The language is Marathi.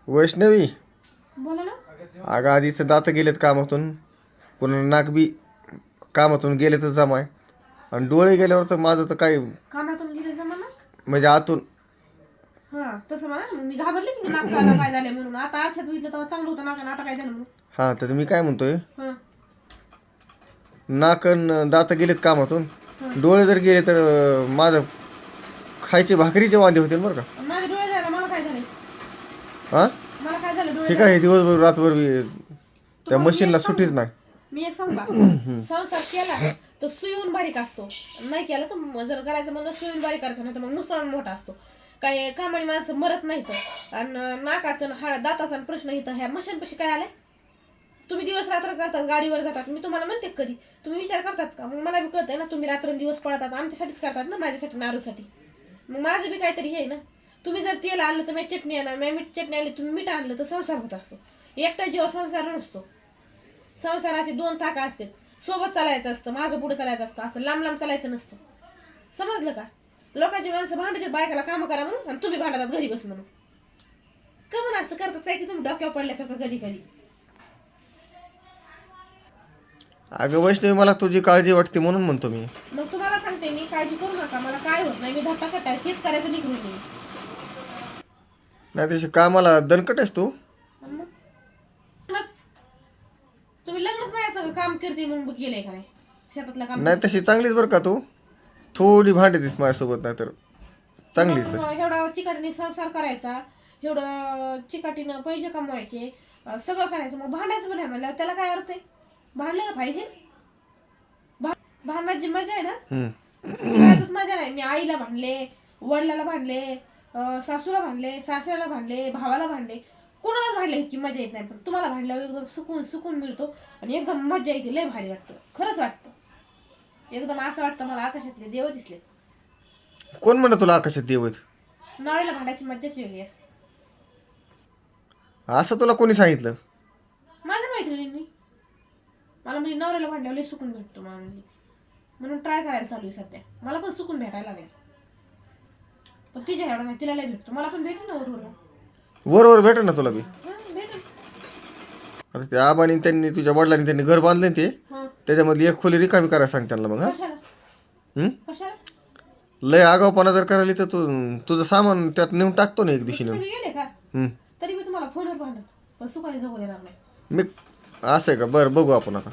वैष्णवी, बोला ना. अगं आधीच दात गेलेत कामातून, पुन्हा नाक बी कामातून गेलेतच जमाय, आणि डोळे गेल्यावर तर माझं तर काय कामातून गेले जमाना. म्हणजे आतून. हा तसं म्हणा. मग मी घाबरले की नाकाला काय झालंय म्हणून. आता आरशात बघितलं तेव्हा चांगलं होतं नाकाला, आता काय झालं म्हणून. हां तर मी काय म्हणतोय, हा नाक अन दात गेलेत कामातून, हा. डोळे जर गेले तर माझं खायचे भाकरीचे वांदे होते बरं का. माझे डोळे झाले, मला काय झालंय? हां मला काय झालं डोळे हे झाले? काय दिवसभर रातभर त्या तुम्हाला मशीनला सुट्टीच नाही. मी एक सांगू का? संसार केला तर सुईहून बारीक असतो, नाही केला तर जर करायचं म्हणलं सुईहून बारीक करायचं, नाही तर मग नुसतं मोठा असतो. काय कामाने माणसं मरत नाहीत. आणि नाकाचं दाताचा प्रश्न इथं ह्या मशीनपाशी काय आलाय? तुम्ही दिवस रात्र करतात, गाडीवर जातात, मी तुम्हाला म्हणते कधी तुम्ही विचार करतात का? मग मला बी कळतंय ना, तुम्ही रात्रंदिवस पळतात, आमच्यासाठीच करतात ना, माझ्यासाठी नारूसाठी. मग माझं बी काहीतरी हे ना. तुम्ही जर तेल आणलं तर मी चटणी आणा, मी मीठ चटणी आणली तुम्ही मीठ आणलं तर संसार होत असतो. एकटा जीव संसार नसतो. संसार असे दोन चाका असतात, सोबत चालायचं असतं, मागं पुढे चालायचं असतं, असं लांब लांब चालायचं नसतं. समजलं का? लोकांची माणसं भांडतात बायकाला काम करा म्हणून, आणि तुम्ही भांडतात घरी बस म्हणून. का म्हणून असं करतात काय की तुम्ही डोक्यावर पडल्यासारखं कधी कधी. अगं वैष्णवी, मला तुझी काळजी वाटते म्हणून म्हणतो मी. मग तुम्हाला सांगते मी, काळजी करू नका, मला काय होत नाही, मी धक्का कटाय शेतकऱ्याचं निघून मी. नाही तशी कामाला दणकट आहेस तू. तुम्ही लग्नच माझ्या सगळं काम करते म्हणून गेले का नाही शेतातलं काम? नाही तशी चांगलीच बरं का तू. थोडी भांडतीस माझ्यासोबत, नाही तर चांगलीच तशी. एवढा चिकाटीने संसार करायचा, एवढं चिकाटीनं पैसे कमवायचे, सगळं करायचं, मग भांडायचं पण आहे म्हणल्यावर त्याला काय अर्थ आहे? भांडलं का पाहिजे? भांडण्याची मजा आहे ना, ती मजा नाही. मी आईला भांडले, वडिलाला भांडले, सासूला भांडले, सासऱ्याला भांडले, भावाला भांडले, कोणालाच भांडले ह्याची मजा येत नाही. पण तुम्हाला भांडल्यावर एकदम सुकून मिळतो आणि एकदम मजा येते, लय भारी वाटतं, खरंच वाटतं. एकदम असं वाटतं मला आकाशातले देव दिसले. कोण म्हणत तुला आकाशात देवत? नवऱ्याला भांडायची मजाच वेगळी असते. असं तुला कोणी सांगितलं? माझ्या मैत्रिणींनी मला म्हणजे नवऱ्याला भांडल्यावर लय सुकून भेटतो मला, म्हणून ट्राय करायला चालू आहे सध्या. मला पण सुकून भेटायला लागेल, पण तिच्या एवढा नाही, तिला लय भेटतो. मला पण भेटेल ना वर भेटेल ना तुला बी. भेटेल. आता ते आबानी त्यांनी, तुझ्या वडिलांनी त्यांनी घर बांधले ते, त्याच्यामधली एक खोली रिकामी करायला सांग त्यांना मग. हा कशाला लय आगाऊपणा जर करायला तर तुझं सामान त्यात नेऊन टाकतो ना एक दिवशी नेऊन. गेले का तरी मी तुम्हाला फोनवर भांडत, पण सुखाने जगू देणार नाही. मी असं आहे का? बरं बघू आपण आता.